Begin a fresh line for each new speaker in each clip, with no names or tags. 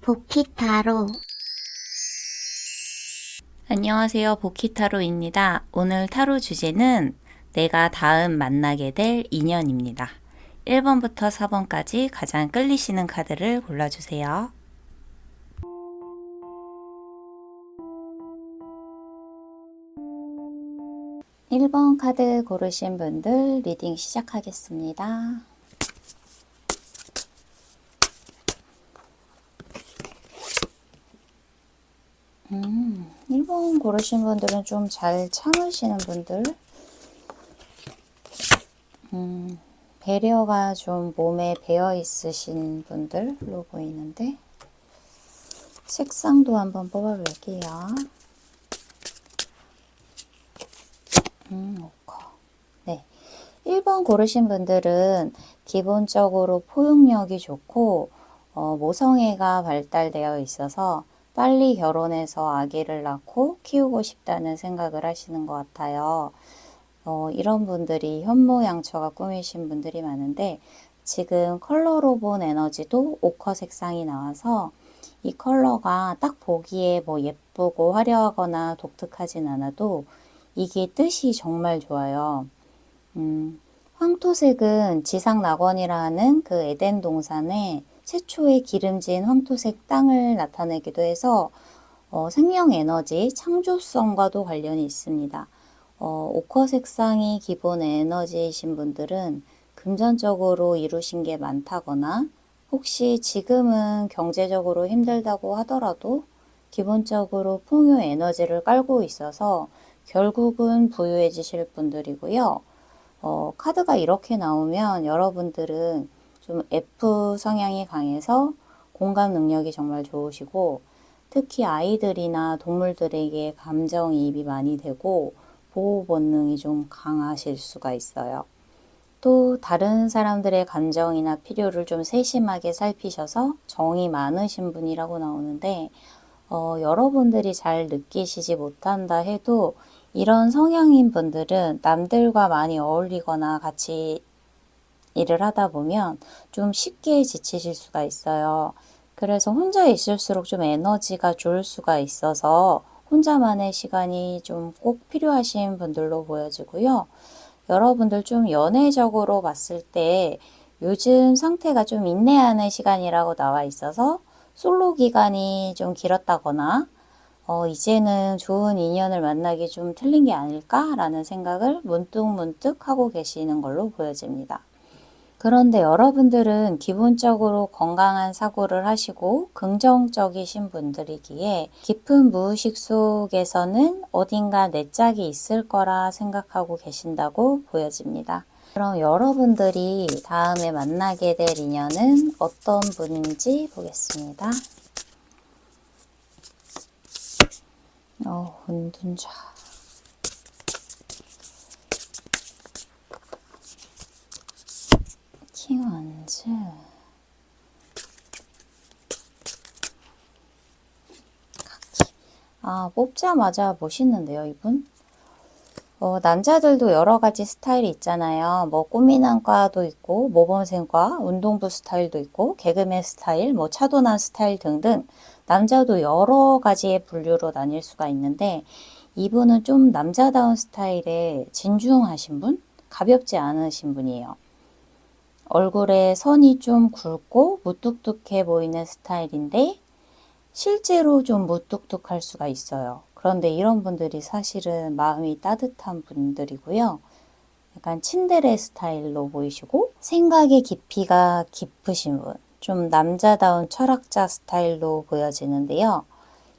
보키타로.
안녕하세요. 보키타로입니다. 오늘 타로 주제는 내가 다음 만나게 될 인연입니다. 1번부터 4번까지 가장 끌리시는 카드를 골라주세요. 1번 카드 고르신 분들 리딩 시작하겠습니다. 1번 고르신 분들은 좀 잘 참으시는 분들, 배려가 좀 몸에 배어 있으신 분들로 보이는데, 색상도 한번 뽑아볼게요. 오커. 네. 1번 고르신 분들은 기본적으로 포용력이 좋고, 모성애가 발달되어 있어서 빨리 결혼해서 아기를 낳고 키우고 싶다는 생각을 하시는 것 같아요. 이런 분들이 현모양처가 꾸미신 분들이 많은데 지금 컬러로 본 에너지도 오커 색상이 나와서 이 컬러가 딱 보기에 뭐 예쁘고 화려하거나 독특하진 않아도 이게 뜻이 정말 좋아요. 황토색은 지상낙원이라는 그 에덴 동산에 최초의 기름진 황토색 땅을 나타내기도 해서 생명 에너지, 창조성과도 관련이 있습니다. 오커 색상이 기본 에너지이신 분들은 금전적으로 이루신 게 많다거나 혹시 지금은 경제적으로 힘들다고 하더라도 기본적으로 풍요 에너지를 깔고 있어서 결국은 부유해지실 분들이고요. 카드가 이렇게 나오면 여러분들은 좀 F 성향이 강해서 공감 능력이 정말 좋으시고 특히 아이들이나 동물들에게 감정이입이 많이 되고 보호 본능이 좀 강하실 수가 있어요. 또 다른 사람들의 감정이나 필요를 좀 세심하게 살피셔서 정이 많으신 분이라고 나오는데 여러분들이 잘 느끼시지 못한다 해도 이런 성향인 분들은 남들과 많이 어울리거나 같이 일을 하다 보면 좀 쉽게 지치실 수가 있어요. 그래서 혼자 있을수록 좀 에너지가 좋을 수가 있어서 혼자만의 시간이 좀 꼭 필요하신 분들로 보여지고요. 여러분들 좀 연애적으로 봤을 때 요즘 상태가 좀 인내하는 시간이라고 나와 있어서 솔로 기간이 좀 길었다거나 이제는 좋은 인연을 만나기 좀 틀린 게 아닐까라는 생각을 문득문득 하고 계시는 걸로 보여집니다. 그런데 여러분들은 기본적으로 건강한 사고를 하시고 긍정적이신 분들이기에 깊은 무의식 속에서는 어딘가 내 짝이 있을 거라 생각하고 계신다고 보여집니다. 그럼 여러분들이 다음에 만나게 될 인연은 어떤 분인지 보겠습니다. 은둔자. 킹원즈. 뽑자마자 멋있는데요, 이분? 남자들도 여러 가지 스타일이 있잖아요. 뭐 꽃미남 과도 있고, 모범생 과, 운동부 스타일도 있고, 개그맨 스타일, 뭐 차도남 스타일 등등 남자도 여러 가지의 분류로 나뉠 수가 있는데 이분은 좀 남자다운 스타일의 진중하신 분? 가볍지 않으신 분이에요. 얼굴에 선이 좀 굵고 무뚝뚝해 보이는 스타일인데 실제로 좀 무뚝뚝할 수가 있어요. 그런데 이런 분들이 사실은 마음이 따뜻한 분들이고요. 약간 츤데레 스타일로 보이시고 생각의 깊이가 깊으신 분, 좀 남자다운 철학자 스타일로 보여지는데요.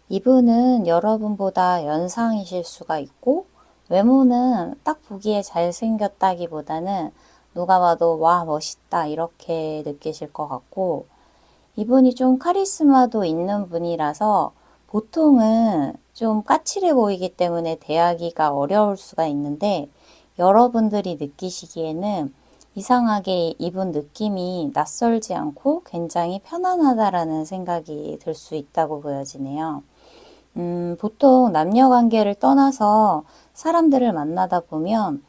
이분은 여러분보다 연상이실 수가 있고 외모는 딱 보기에 잘생겼다기보다는 누가 봐도 와 멋있다 이렇게 느끼실 것 같고 이분이 좀 카리스마도 있는 분이라서 보통은 좀 까칠해 보이기 때문에 대하기가 어려울 수가 있는데 여러분들이 느끼시기에는 이상하게 이분 느낌이 낯설지 않고 굉장히 편안하다라는 생각이 들 수 있다고 보여지네요. 보통 남녀 관계를 떠나서 사람들을 만나다 보면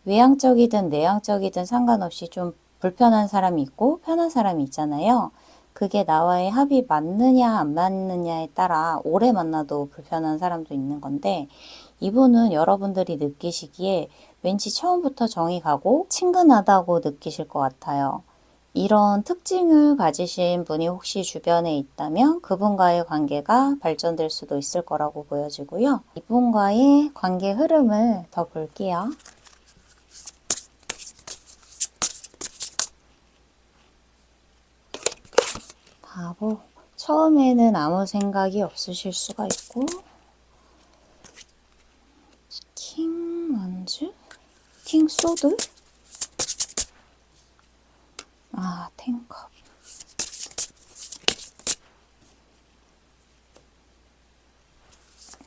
외향적이든 내향적이든 상관없이 좀 불편한 사람이 있고 편한 사람이 있잖아요. 그게 나와의 합이 맞느냐 안 맞느냐에 따라 오래 만나도 불편한 사람도 있는 건데 이분은 여러분들이 느끼시기에 왠지 처음부터 정이 가고 친근하다고 느끼실 것 같아요. 이런 특징을 가지신 분이 혹시 주변에 있다면 그분과의 관계가 발전될 수도 있을 거라고 보여지고요. 이분과의 관계 흐름을 더 볼게요. 바보. 처음에는 아무 생각이 없으실 수가 있고 킹 원즈? 킹 소드? 아, 텐컵.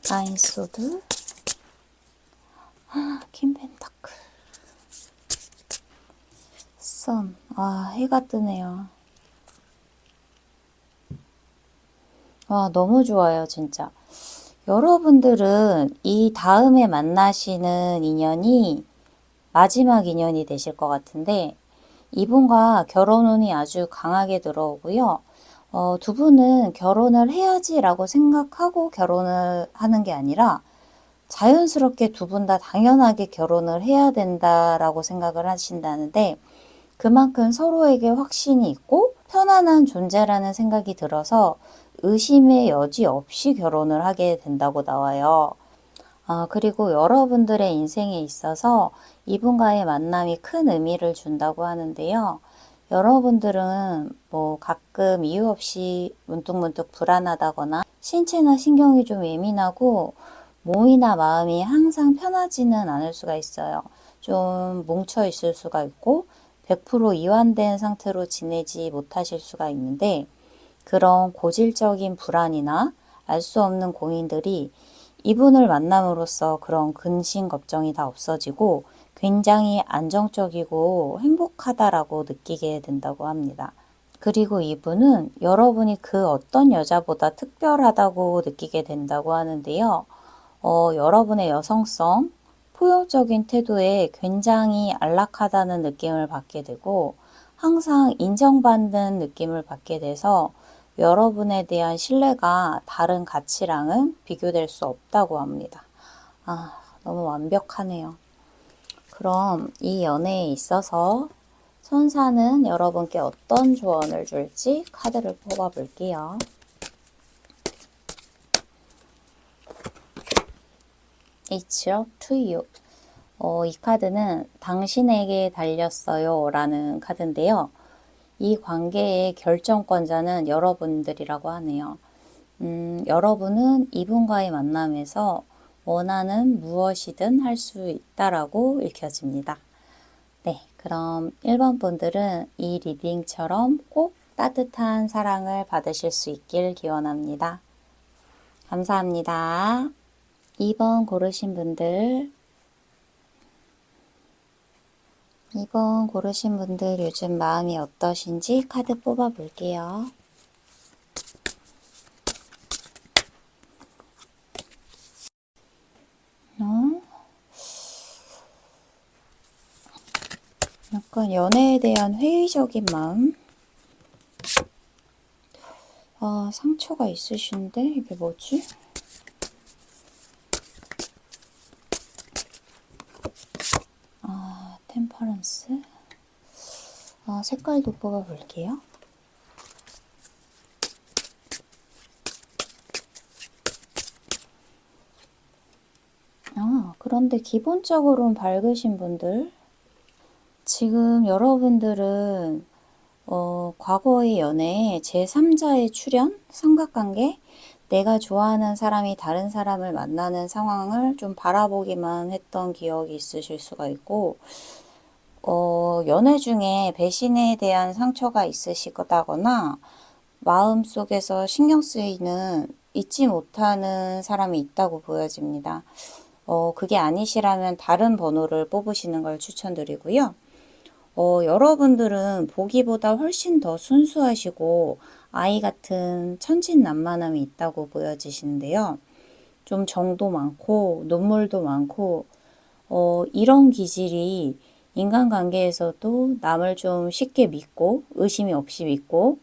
나인 소드. 아, 킹 펜타클. 선. 아, 해가 뜨네요. 와, 너무 좋아요, 진짜. 여러분들은 이 다음에 만나시는 인연이 마지막 인연이 되실 것 같은데 이분과 결혼운이 아주 강하게 들어오고요. 두 분은 결혼을 해야지라고 생각하고 결혼을 하는 게 아니라 자연스럽게 두 분 다 당연하게 결혼을 해야 된다라고 생각을 하신다는데 그만큼 서로에게 확신이 있고 편안한 존재라는 생각이 들어서 의심의 여지 없이 결혼을 하게 된다고 나와요. 그리고 여러분들의 인생에 있어서 이분과의 만남이 큰 의미를 준다고 하는데요. 여러분들은 뭐 가끔 이유 없이 문득문득 불안하다거나 신체나 신경이 좀 예민하고 몸이나 마음이 항상 편하지는 않을 수가 있어요. 좀 뭉쳐 있을 수가 있고 100% 이완된 상태로 지내지 못하실 수가 있는데 그런 고질적인 불안이나 알 수 없는 고민들이 이분을 만남으로써 그런 근심 걱정이 다 없어지고 굉장히 안정적이고 행복하다라고 느끼게 된다고 합니다. 그리고 이분은 여러분이 그 어떤 여자보다 특별하다고 느끼게 된다고 하는데요. 여러분의 여성성, 포용적인 태도에 굉장히 안락하다는 느낌을 받게 되고 항상 인정받는 느낌을 받게 돼서 여러분에 대한 신뢰가 다른 가치랑은 비교될 수 없다고 합니다. 아, 너무 완벽하네요. 그럼 이 연애에 있어서 천사는 여러분께 어떤 조언을 줄지 카드를 뽑아 볼게요. It's up to you. 이 카드는 당신에게 달렸어요 라는 카드인데요. 이 관계의 결정권자는 여러분들이라고 하네요. 여러분은 이분과의 만남에서 원하는 무엇이든 할 수 있다라고 읽혀집니다. 네, 그럼 1번 분들은 이 리딩처럼 꼭 따뜻한 사랑을 받으실 수 있길 기원합니다. 감사합니다. 2번 고르신 분들 요즘 마음이 어떠신지 카드 뽑아 볼게요. 약간 연애에 대한 회의적인 마음? 상처가 있으신데 이게 뭐지? 템퍼런스? 색깔도 뽑아 볼게요. 그런데 기본적으로는 밝으신 분들? 지금 여러분들은 과거의 연애에 제3자의 출현, 삼각관계, 내가 좋아하는 사람이 다른 사람을 만나는 상황을 좀 바라보기만 했던 기억이 있으실 수가 있고, 연애 중에 배신에 대한 상처가 있으시다거나, 마음속에서 신경 쓰이는 잊지 못하는 사람이 있다고 보여집니다. 그게 아니시라면 다른 번호를 뽑으시는 걸 추천드리고요. 여러분들은 보기보다 훨씬 더 순수하시고 아이 같은 천진난만함이 있다고 보여지시는데요. 좀 정도 많고 눈물도 많고 이런 기질이 인간관계에서도 남을 좀 쉽게 믿고 의심이 없이 믿고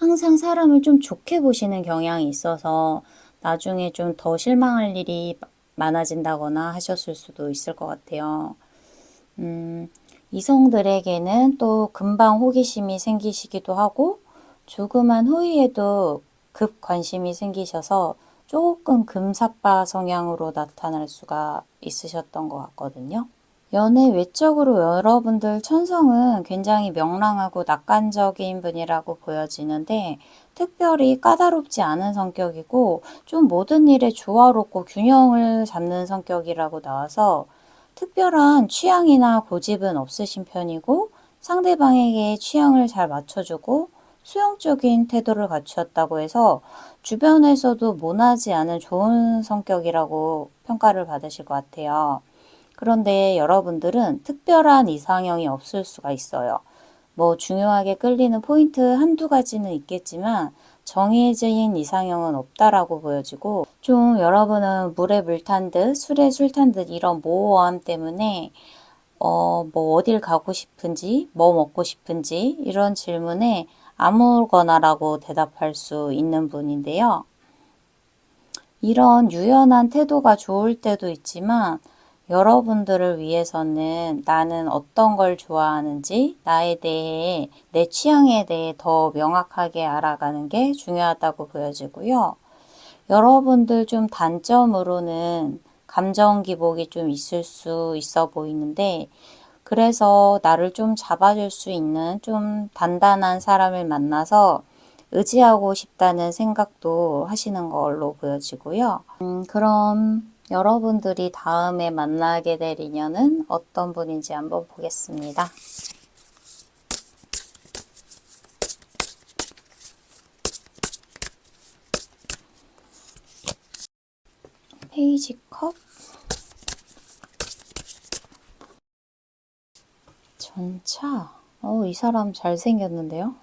항상 사람을 좀 좋게 보시는 경향이 있어서 나중에 좀 더 실망할 일이 많아진다거나 하셨을 수도 있을 것 같아요. 이성들에게는 또 금방 호기심이 생기시기도 하고 조그만 호의에도 급 관심이 생기셔서 조금 금사빠 성향으로 나타날 수가 있으셨던 것 같거든요. 연애 외적으로 여러분들 천성은 굉장히 명랑하고 낙관적인 분이라고 보여지는데 특별히 까다롭지 않은 성격이고 좀 모든 일에 조화롭고 균형을 잡는 성격이라고 나와서 특별한 취향이나 고집은 없으신 편이고 상대방에게 취향을 잘 맞춰주고 수용적인 태도를 갖추었다고 해서 주변에서도 모나지 않은 좋은 성격이라고 평가를 받으실 것 같아요. 그런데 여러분들은 특별한 이상형이 없을 수가 있어요. 뭐 중요하게 끌리는 포인트 한두 가지는 있겠지만 정해진 이상형은 없다라고 보여지고 좀 여러분은 물에 물 탄 듯 술에 술 탄 듯 이런 모호함 때문에 뭐 어딜 가고 싶은지 뭐 먹고 싶은지 이런 질문에 아무거나라고 대답할 수 있는 분인데요. 이런 유연한 태도가 좋을 때도 있지만 여러분들을 위해서는 나는 어떤 걸 좋아하는지 나에 대해 내 취향에 대해 더 명확하게 알아가는 게 중요하다고 보여지고요. 여러분들 좀 단점으로는 감정 기복이 좀 있을 수 있어 보이는데 그래서 나를 좀 잡아줄 수 있는 좀 단단한 사람을 만나서 의지하고 싶다는 생각도 하시는 걸로 보여지고요. 그럼 여러분들이 다음에 만나게 될 인연은 어떤 분인지 한번 보겠습니다. 페이지 컵, 전차. 이 사람 잘생겼는데요?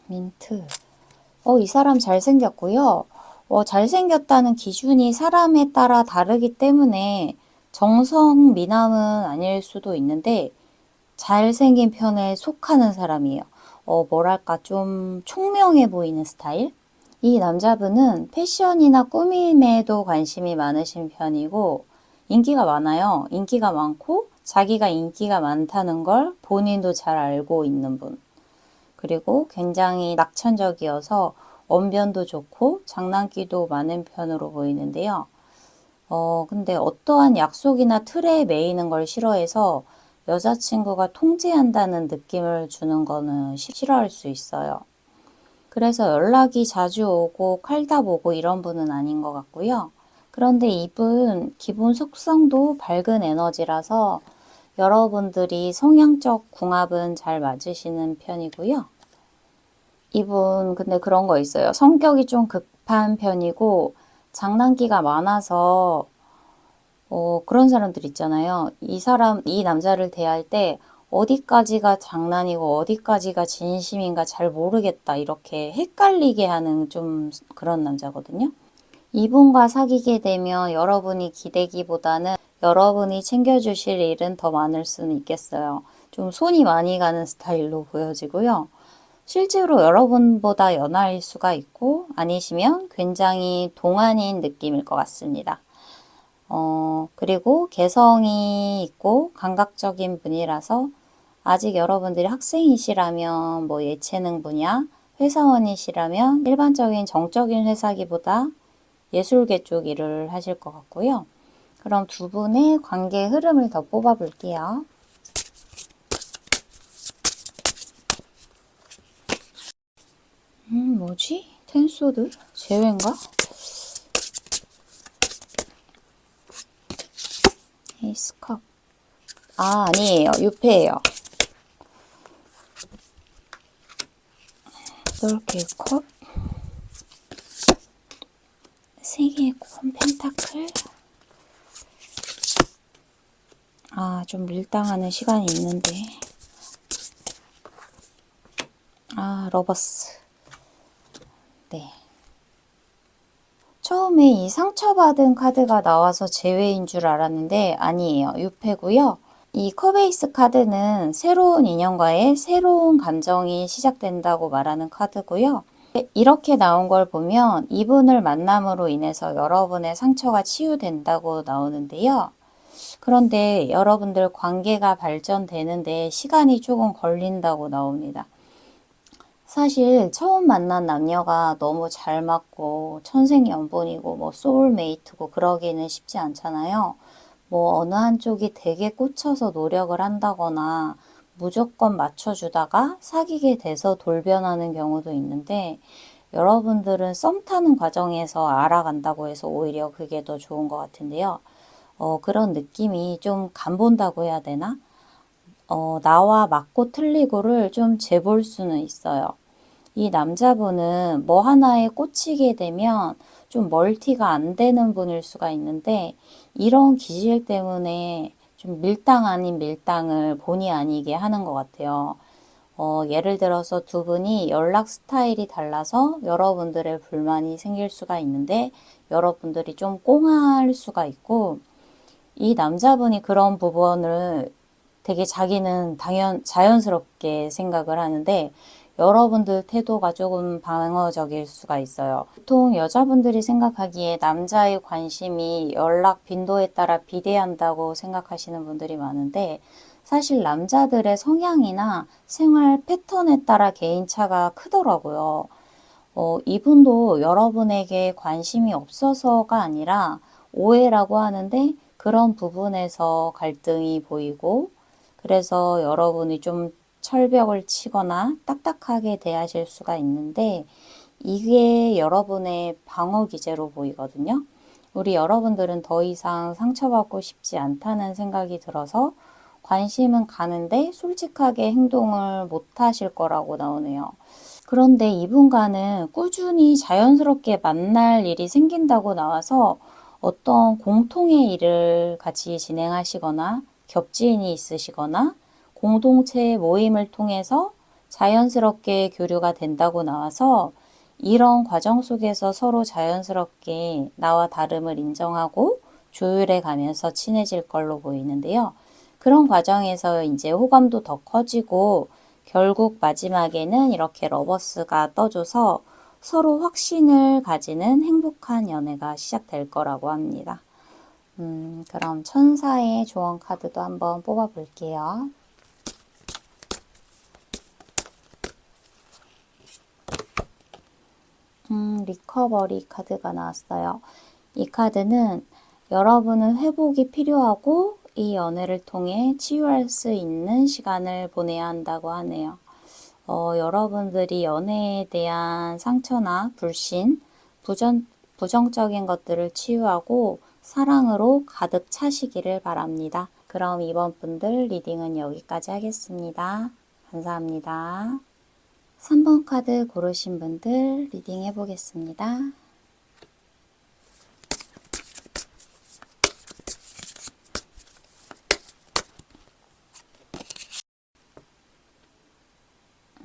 민트. 이 사람 잘생겼고요. 잘생겼다는 기준이 사람에 따라 다르기 때문에 정성 미남은 아닐 수도 있는데 잘생긴 편에 속하는 사람이에요. 뭐랄까 좀 총명해 보이는 스타일? 이 남자분은 패션이나 꾸밈에도 관심이 많으신 편이고 인기가 많아요. 인기가 많고 자기가 인기가 많다는 걸 본인도 잘 알고 있는 분. 그리고 굉장히 낙천적이어서 언변도 좋고 장난기도 많은 편으로 보이는데요. 근데 어떠한 약속이나 틀에 매이는 걸 싫어해서 여자친구가 통제한다는 느낌을 주는 거는 싫어할 수 있어요. 그래서 연락이 자주 오고 칼다 보고 이런 분은 아닌 것 같고요. 그런데 이분 기본 속성도 밝은 에너지라서 여러분들이 성향적 궁합은 잘 맞으시는 편이고요. 이분 근데 그런 거 있어요. 성격이 좀 급한 편이고 장난기가 많아서 그런 사람들 있잖아요. 이 남자를 대할 때 어디까지가 장난이고 어디까지가 진심인가 잘 모르겠다. 이렇게 헷갈리게 하는 좀 그런 남자거든요. 이분과 사귀게 되면 여러분이 기대기보다는 여러분이 챙겨주실 일은 더 많을 수는 있겠어요. 좀 손이 많이 가는 스타일로 보여지고요. 실제로 여러분보다 연하일 수가 있고 아니시면 굉장히 동안인 느낌일 것 같습니다. 그리고 개성이 있고 감각적인 분이라서 아직 여러분들이 학생이시라면 뭐 예체능 분야, 회사원이시라면 일반적인 정적인 회사기보다 예술계 쪽 일을 하실 것 같고요. 그럼 두 분의 관계 흐름을 더 뽑아 볼게요. 뭐지? 텐소드? 제외인가? 에이스컵. 아니에요. 유패예요. 8개의 컵. 3개의 컵 펜타클. 좀 밀당하는 시간이 있는데. 러버스. 네. 처음에 이 상처받은 카드가 나와서 재회인 줄 알았는데 아니에요. 유패고요. 이 커베이스 카드는 새로운 인연과의 새로운 감정이 시작된다고 말하는 카드고요. 이렇게 나온 걸 보면 이분을 만남으로 인해서 여러분의 상처가 치유된다고 나오는데요. 그런데 여러분들 관계가 발전되는데 시간이 조금 걸린다고 나옵니다. 사실 처음 만난 남녀가 너무 잘 맞고 천생연분이고 뭐 소울메이트고 그러기는 쉽지 않잖아요. 뭐 어느 한쪽이 되게 꽂혀서 노력을 한다거나 무조건 맞춰주다가 사귀게 돼서 돌변하는 경우도 있는데 여러분들은 썸 타는 과정에서 알아간다고 해서 오히려 그게 더 좋은 것 같은데요. 그런 느낌이 좀 간본다고 해야 되나? 나와 맞고 틀리고를 좀 재볼 수는 있어요. 이 남자분은 뭐 하나에 꽂히게 되면 좀 멀티가 안 되는 분일 수가 있는데 이런 기질 때문에 좀 밀당 아닌 밀당을 본의 아니게 하는 것 같아요. 예를 들어서 두 분이 연락 스타일이 달라서 여러분들의 불만이 생길 수가 있는데 여러분들이 좀 꽁할 수가 있고 이 남자분이 그런 부분을 되게 자기는 자연스럽게 생각을 하는데 여러분들 태도가 조금 방어적일 수가 있어요. 보통 여자분들이 생각하기에 남자의 관심이 연락 빈도에 따라 비대한다고 생각하시는 분들이 많은데 사실 남자들의 성향이나 생활 패턴에 따라 개인차가 크더라고요. 이분도 여러분에게 관심이 없어서가 아니라 오해라고 하는데 그런 부분에서 갈등이 보이고 그래서 여러분이 좀 철벽을 치거나 딱딱하게 대하실 수가 있는데 이게 여러분의 방어 기제로 보이거든요. 우리 여러분들은 더 이상 상처받고 싶지 않다는 생각이 들어서 관심은 가는데 솔직하게 행동을 못 하실 거라고 나오네요. 그런데 이분과는 꾸준히 자연스럽게 만날 일이 생긴다고 나와서 어떤 공통의 일을 같이 진행하시거나 겹지인이 있으시거나 공동체 모임을 통해서 자연스럽게 교류가 된다고 나와서 이런 과정 속에서 서로 자연스럽게 나와 다름을 인정하고 조율해 가면서 친해질 걸로 보이는데요. 그런 과정에서 이제 호감도 더 커지고 결국 마지막에는 이렇게 러버스가 떠줘서 서로 확신을 가지는 행복한 연애가 시작될 거라고 합니다. 그럼 천사의 조언 카드도 한번 뽑아 볼게요. 리커버리 카드가 나왔어요. 이 카드는 여러분은 회복이 필요하고 이 연애를 통해 치유할 수 있는 시간을 보내야 한다고 하네요. 여러분들이 연애에 대한 상처나 불신, 부정적인 것들을 치유하고 사랑으로 가득 차시기를 바랍니다. 그럼 이번 분들 리딩은 여기까지 하겠습니다. 감사합니다. 3번 카드 고르신 분들 리딩 해보겠습니다.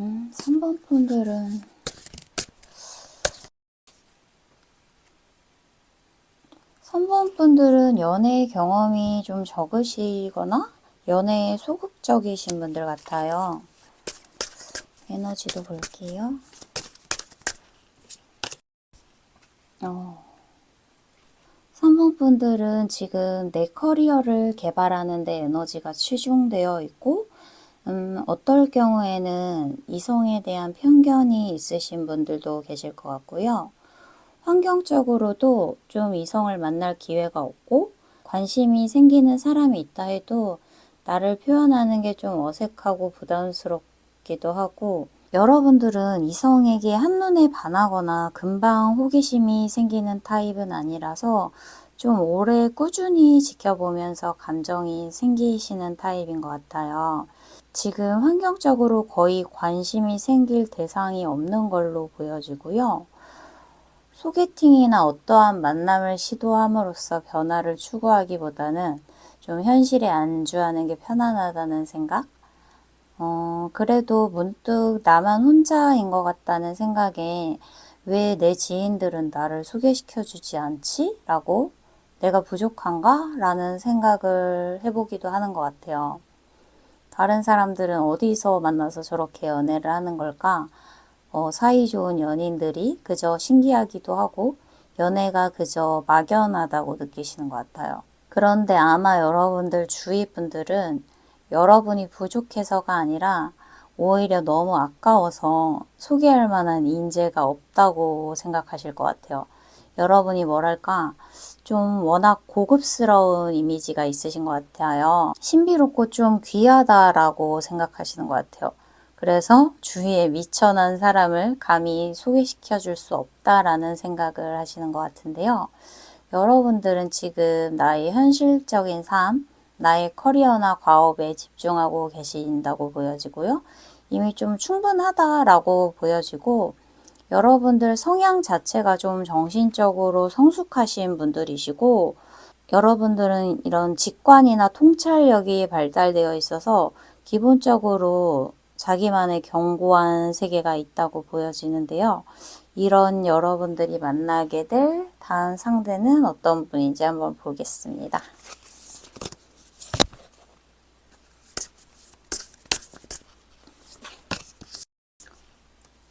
음, 3번 분들은 3번 분들은 연애 경험이 좀 적으시거나 연애에 소극적이신 분들 같아요. 에너지도 볼게요. 3번 분들은 지금 내 커리어를 개발하는 데 에너지가 치중되어 있고 어떨 경우에는 이성에 대한 편견이 있으신 분들도 계실 것 같고요. 환경적으로도 좀 이성을 만날 기회가 없고 관심이 생기는 사람이 있다 해도 나를 표현하는 게 좀 어색하고 부담스럽기도 하고 여러분들은 이성에게 한눈에 반하거나 금방 호기심이 생기는 타입은 아니라서 좀 오래 꾸준히 지켜보면서 감정이 생기시는 타입인 것 같아요. 지금 환경적으로 거의 관심이 생길 대상이 없는 걸로 보여지고요. 소개팅이나 어떠한 만남을 시도함으로써 변화를 추구하기보다는 좀 현실에 안주하는 게 편안하다는 생각? 그래도 문득 나만 혼자인 것 같다는 생각에 왜 내 지인들은 나를 소개시켜주지 않지? 라고 내가 부족한가? 라는 생각을 해보기도 하는 것 같아요. 다른 사람들은 어디서 만나서 저렇게 연애를 하는 걸까? 사이좋은 연인들이 그저 신기하기도 하고 연애가 그저 막연하다고 느끼시는 것 같아요. 그런데 아마 여러분들 주위 분들은 여러분이 부족해서가 아니라 오히려 너무 아까워서 소개할 만한 인재가 없다고 생각하실 것 같아요. 여러분이 뭐랄까 좀 워낙 고급스러운 이미지가 있으신 것 같아요. 신비롭고 좀 귀하다라고 생각하시는 것 같아요. 그래서 주위에 미천한 사람을 감히 소개시켜 줄 수 없다라는 생각을 하시는 것 같은데요. 여러분들은 지금 나의 현실적인 삶, 나의 커리어나 과업에 집중하고 계신다고 보여지고요. 이미 좀 충분하다라고 보여지고, 여러분들 성향 자체가 좀 정신적으로 성숙하신 분들이시고, 여러분들은 이런 직관이나 통찰력이 발달되어 있어서 기본적으로 자기만의 견고한 세계가 있다고 보여지는데요. 이런 여러분들이 만나게 될 다음 상대는 어떤 분인지 한번 보겠습니다.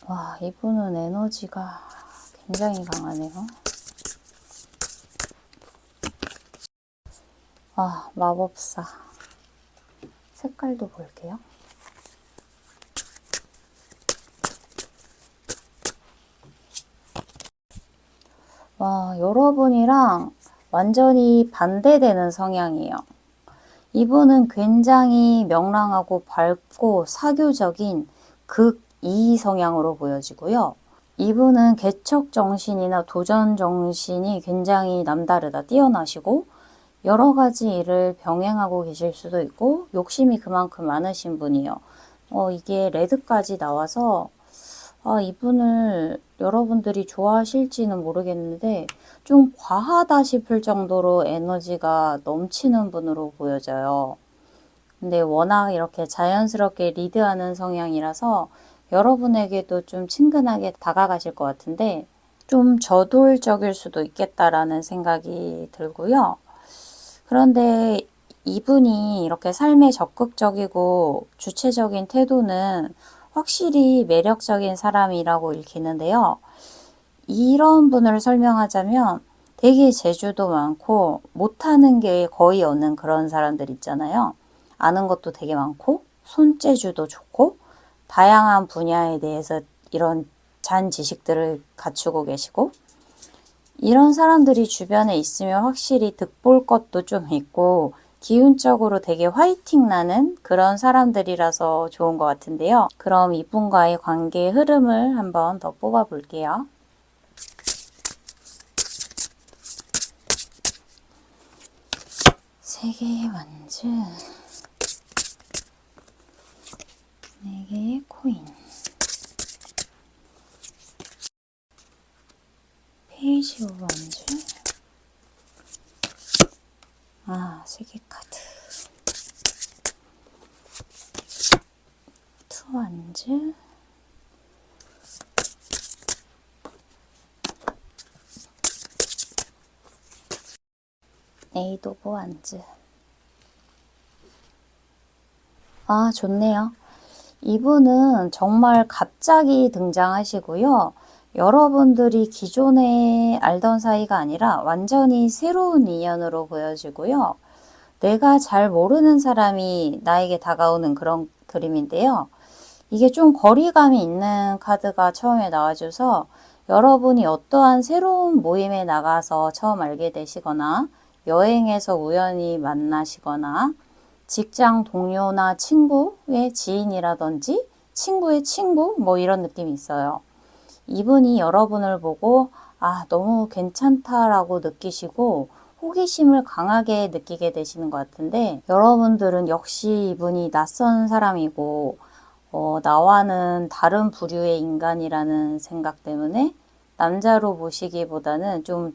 와, 이분은 에너지가 굉장히 강하네요. 아, 마법사. 색깔도 볼게요. 와, 여러분이랑 완전히 반대되는 성향이에요. 이분은 굉장히 명랑하고 밝고 사교적인 극2 성향으로 보여지고요. 이분은 개척 정신이나 도전 정신이 굉장히 남다르다, 뛰어나시고 여러 가지 일을 병행하고 계실 수도 있고 욕심이 그만큼 많으신 분이에요. 이게 레드까지 나와서 이분을 여러분들이 좋아하실지는 모르겠는데 좀 과하다 싶을 정도로 에너지가 넘치는 분으로 보여져요. 근데 워낙 이렇게 자연스럽게 리드하는 성향이라서 여러분에게도 좀 친근하게 다가가실 것 같은데 좀 저돌적일 수도 있겠다라는 생각이 들고요. 그런데 이분이 이렇게 삶에 적극적이고 주체적인 태도는 확실히 매력적인 사람이라고 읽히는데요. 이런 분을 설명하자면 되게 재주도 많고 못하는 게 거의 없는 그런 사람들 있잖아요. 아는 것도 되게 많고 손재주도 좋고 다양한 분야에 대해서 이런 잔 지식들을 갖추고 계시고 이런 사람들이 주변에 있으면 확실히 득볼 것도 좀 있고 기운적으로 되게 화이팅 나는 그런 사람들이라서 좋은 것 같은데요. 그럼 이분과의 관계의 흐름을 한번 더 뽑아 볼게요. 세 개의 완즈, 네 개의 코인, 페이지 오브 완즈, 세 개 카드, 투 완즈, 에이드 오브 완즈. 좋네요. 이분은 정말 갑자기 등장하시고요. 여러분들이 기존에 알던 사이가 아니라 완전히 새로운 인연으로 보여지고요. 내가 잘 모르는 사람이 나에게 다가오는 그런 그림인데요. 이게 좀 거리감이 있는 카드가 처음에 나와줘서 여러분이 어떠한 새로운 모임에 나가서 처음 알게 되시거나 여행에서 우연히 만나시거나 직장 동료나 친구의 지인이라든지 친구의 친구 뭐 이런 느낌이 있어요. 이분이 여러분을 보고 너무 괜찮다라고 느끼시고 호기심을 강하게 느끼게 되시는 것 같은데 여러분들은 역시 이분이 낯선 사람이고 나와는 다른 부류의 인간이라는 생각 때문에 남자로 보시기보다는 좀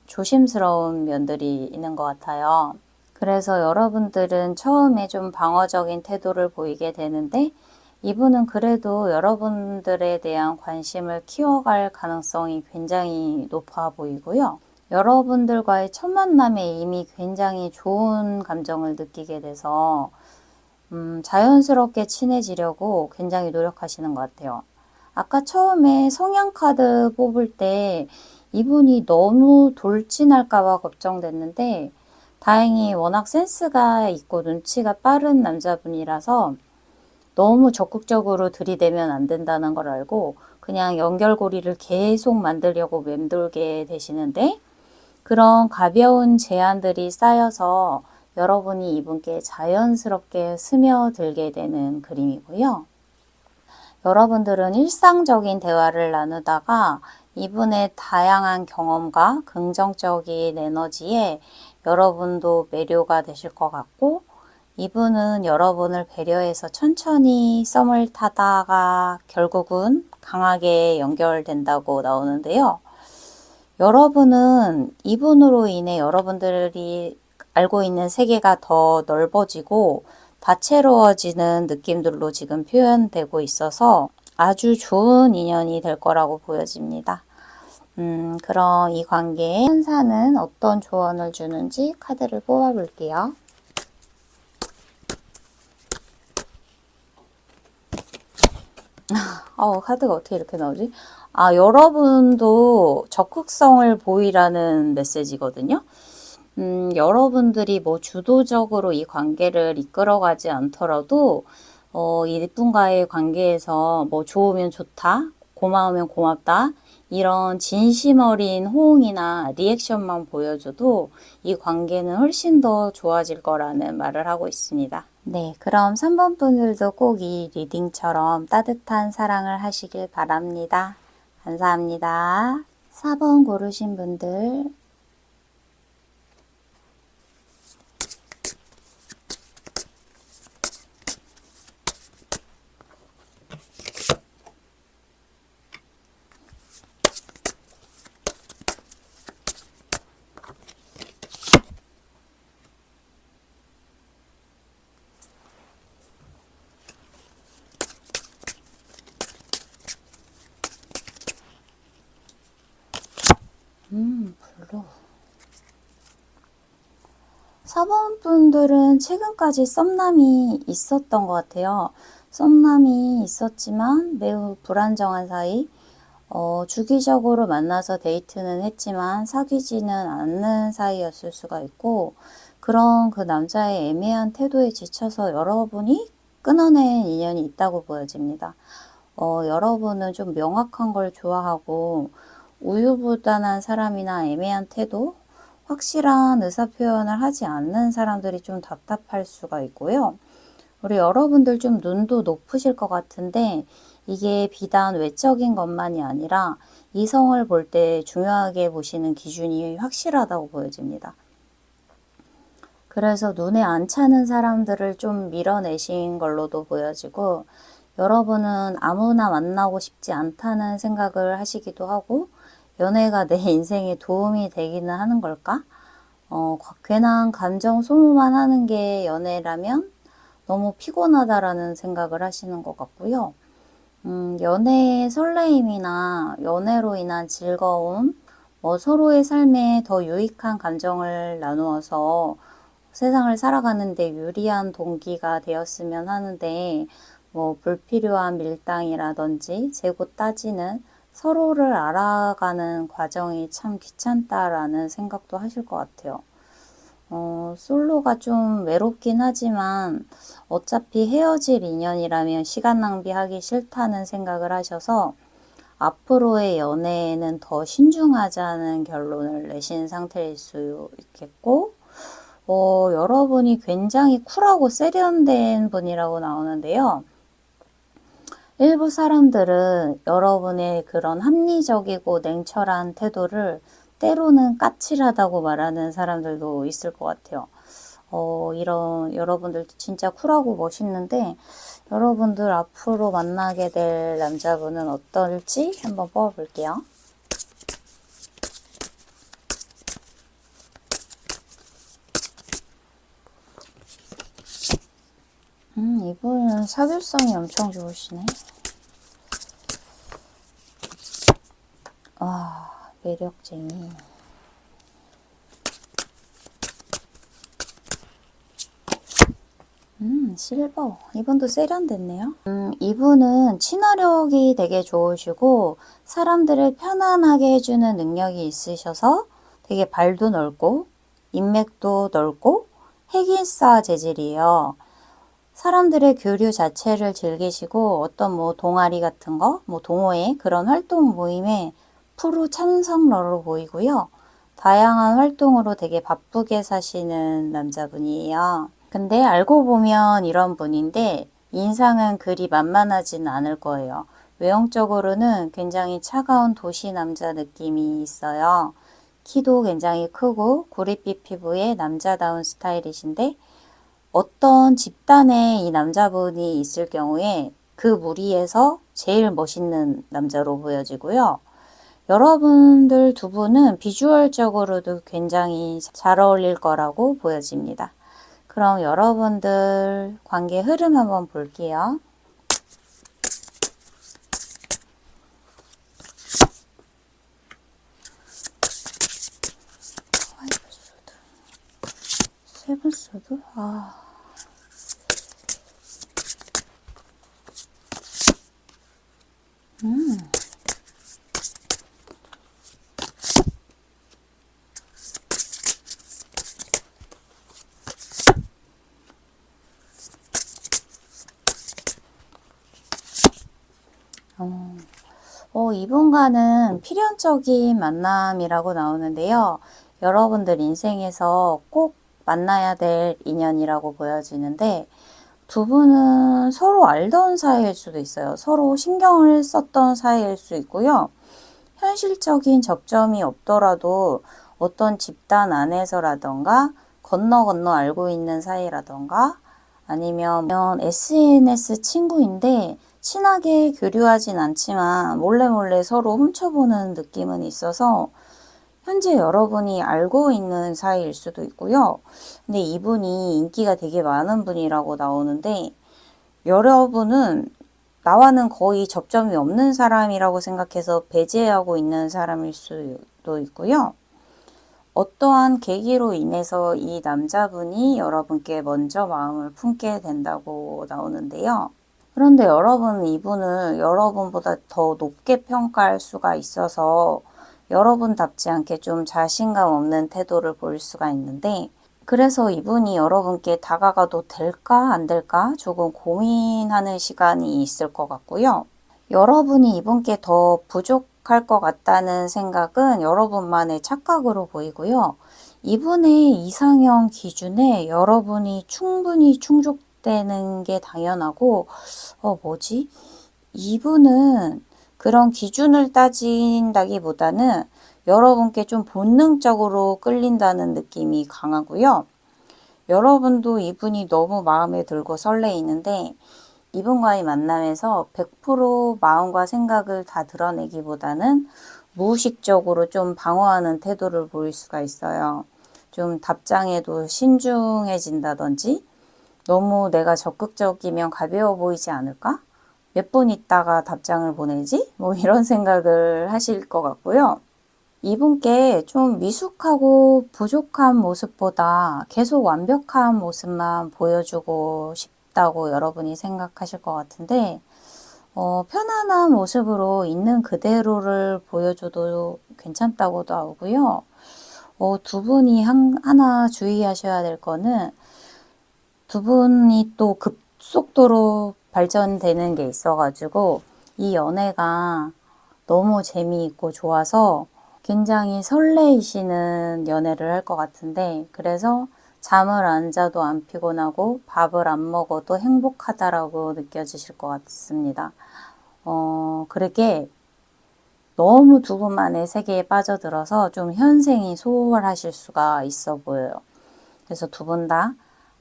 조심스러운 면들이 있는 것 같아요. 그래서 여러분들은 처음에 좀 방어적인 태도를 보이게 되는데 이분은 그래도 여러분들에 대한 관심을 키워갈 가능성이 굉장히 높아 보이고요. 여러분들과의 첫 만남에 이미 굉장히 좋은 감정을 느끼게 돼서 자연스럽게 친해지려고 굉장히 노력하시는 것 같아요. 아까 처음에 성향 카드 뽑을 때 이분이 너무 돌진할까봐 걱정됐는데 다행히 워낙 센스가 있고 눈치가 빠른 남자분이라서 너무 적극적으로 들이대면 안 된다는 걸 알고 그냥 연결고리를 계속 만들려고 맴돌게 되시는데 그런 가벼운 제안들이 쌓여서 여러분이 이분께 자연스럽게 스며들게 되는 그림이고요. 여러분들은 일상적인 대화를 나누다가 이분의 다양한 경험과 긍정적인 에너지에 여러분도 매료가 되실 것 같고 이분은 여러분을 배려해서 천천히 썸을 타다가 결국은 강하게 연결된다고 나오는데요. 여러분은 이분으로 인해 여러분들이 알고 있는 세계가 더 넓어지고 다채로워지는 느낌들로 지금 표현되고 있어서 아주 좋은 인연이 될 거라고 보여집니다. 그럼 이 관계에 천사는 어떤 조언을 주는지 카드를 뽑아볼게요. 카드가 어떻게 이렇게 나오지? 여러분도 적극성을 보이라는 메시지거든요. 여러분들이 뭐 주도적으로 이 관계를 이끌어가지 않더라도, 이분과의 관계에서 뭐 좋으면 좋다, 고마우면 고맙다, 이런 진심 어린 호응이나 리액션만 보여줘도 이 관계는 훨씬 더 좋아질 거라는 말을 하고 있습니다. 네, 그럼 3번 분들도 꼭 이 리딩처럼 따뜻한 사랑을 하시길 바랍니다. 감사합니다. 4번 고르신 분들 블루 4번 분들은 최근까지 썸남이 있었던 것 같아요. 썸남이 있었지만 매우 불안정한 사이, 주기적으로 만나서 데이트는 했지만 사귀지는 않는 사이였을 수가 있고 그런 그 남자의 애매한 태도에 지쳐서 여러분이 끊어낸 인연이 있다고 보여집니다. 여러분은 좀 명확한 걸 좋아하고 우유부단한 사람이나 애매한 태도, 확실한 의사표현을 하지 않는 사람들이 좀 답답할 수가 있고요. 우리 여러분들 좀 눈도 높으실 것 같은데 이게 비단 외적인 것만이 아니라 이성을 볼 때 중요하게 보시는 기준이 확실하다고 보여집니다. 그래서 눈에 안 차는 사람들을 좀 밀어내신 걸로도 보여지고 여러분은 아무나 만나고 싶지 않다는 생각을 하시기도 하고 연애가 내 인생에 도움이 되기는 하는 걸까? 괜한 감정 소모만 하는 게 연애라면 너무 피곤하다라는 생각을 하시는 것 같고요. 연애의 설레임이나 연애로 인한 즐거움, 서로의 삶에 더 유익한 감정을 나누어서 세상을 살아가는 데 유리한 동기가 되었으면 하는데 불필요한 밀당이라든지 재고 따지는 서로를 알아가는 과정이 참 귀찮다라는 생각도 하실 것 같아요. 솔로가 좀 외롭긴 하지만 어차피 헤어질 인연이라면 시간 낭비하기 싫다는 생각을 하셔서 앞으로의 연애에는 더 신중하자는 결론을 내신 상태일 수 있겠고 여러분이 굉장히 쿨하고 세련된 분이라고 나오는데요. 일부 사람들은 여러분의 그런 합리적이고 냉철한 태도를 때로는 까칠하다고 말하는 사람들도 있을 것 같아요. 이런 여러분들 진짜 쿨하고 멋있는데 여러분들 앞으로 만나게 될 남자분은 어떨지 한번 뽑아볼게요. 이분은 사교성이 엄청 좋으시네. 아, 매력쟁이. 실버. 이분도 세련됐네요. 이분은 친화력이 되게 좋으시고 사람들을 편안하게 해주는 능력이 있으셔서 되게 발도 넓고 인맥도 넓고 핵인싸 재질이에요. 사람들의 교류 자체를 즐기시고 어떤 뭐 동아리 같은 거, 뭐 동호회 그런 활동 모임에 프로 참석러로 보이고요. 다양한 활동으로 되게 바쁘게 사시는 남자분이에요. 근데 알고 보면 이런 분인데 인상은 그리 만만하진 않을 거예요. 외형적으로는 굉장히 차가운 도시 남자 느낌이 있어요. 키도 굉장히 크고 구릿빛 피부의 남자다운 스타일이신데 어떤 집단에 이 남자분이 있을 경우에 그 무리에서 제일 멋있는 남자로 보여지고요. 여러분들 두 분은 비주얼적으로도 굉장히 잘 어울릴 거라고 보여집니다. 그럼 여러분들 관계 흐름 한번 볼게요. 화이트 소드, 세븐 소드? 이분과는 필연적인 만남이라고 나오는데요. 여러분들 인생에서 꼭 만나야 될 인연이라고 보여지는데 두 분은 서로 알던 사이일 수도 있어요. 서로 신경을 썼던 사이일 수 있고요. 현실적인 접점이 없더라도 어떤 집단 안에서라던가 건너 알고 있는 사이라던가 아니면 SNS 친구인데 친하게 교류하진 않지만 몰래 서로 훔쳐보는 느낌은 있어서 현재 여러분이 알고 있는 사이일 수도 있고요. 근데 이분이 인기가 되게 많은 분이라고 나오는데 여러분은 나와는 거의 접점이 없는 사람이라고 생각해서 배제하고 있는 사람일 수도 있고요. 어떠한 계기로 인해서 이 남자분이 여러분께 먼저 마음을 품게 된다고 나오는데요. 그런데 여러분은 이분을 여러분보다 더 높게 평가할 수가 있어서 여러분답지 않게 좀 자신감 없는 태도를 보일 수가 있는데 그래서 이분이 여러분께 다가가도 될까 안 될까 조금 고민하는 시간이 있을 것 같고요. 여러분이 이분께 더 부족할 것 같다는 생각은 여러분만의 착각으로 보이고요. 이분의 이상형 기준에 여러분이 충분히 충족되는 게 당연하고 뭐지? 이분은 그런 기준을 따진다기보다는 여러분께 좀 본능적으로 끌린다는 느낌이 강하고요. 여러분도 이분이 너무 마음에 들고 설레이는데 이분과의 만남에서 100% 마음과 생각을 다 드러내기보다는 무의식적으로 좀 방어하는 태도를 보일 수가 있어요. 좀 답장에도 신중해진다든지 너무 내가 적극적이면 가벼워 보이지 않을까? 몇 분 있다가 답장을 보내지? 뭐 이런 생각을 하실 것 같고요. 이분께 좀 미숙하고 부족한 모습보다 계속 완벽한 모습만 보여주고 싶다고 여러분이 생각하실 것 같은데 편안한 모습으로 있는 그대로를 보여줘도 괜찮다고도 하고요. 두 분이 하나 주의하셔야 될 거는 두 분이 또 급속도로 발전되는 게 있어가지고 이 연애가 너무 재미있고 좋아서 굉장히 설레이시는 연애를 할 것 같은데 그래서 잠을 안 자도 안 피곤하고 밥을 안 먹어도 행복하다라고 느껴지실 것 같습니다. 그렇게 너무 두 분만의 세계에 빠져들어서 좀 현생이 소홀하실 수가 있어 보여요. 그래서 두 분 다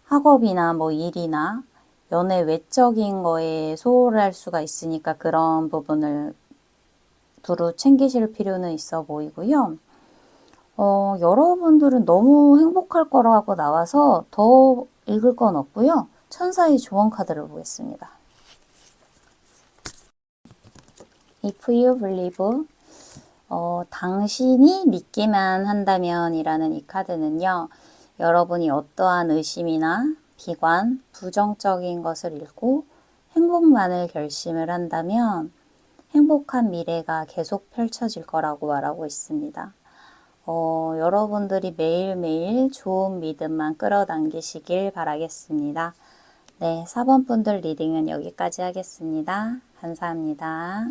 학업이나 뭐 일이나 연애 외적인 거에 소홀할 수가 있으니까 그런 부분을 두루 챙기실 필요는 있어 보이고요. 여러분들은 너무 행복할 거라고 나와서 더 읽을 건 없고요. 천사의 조언 카드를 보겠습니다. If you believe, 당신이 믿기만 한다면 이라는 이 카드는요, 여러분이 어떠한 의심이나 비관, 부정적인 것을 잃고 행복만을 결심을 한다면 행복한 미래가 계속 펼쳐질 거라고 말하고 있습니다. 여러분들이 매일매일 좋은 믿음만 끌어당기시길 바라겠습니다. 네, 4번 분들 리딩은 여기까지 하겠습니다. 감사합니다.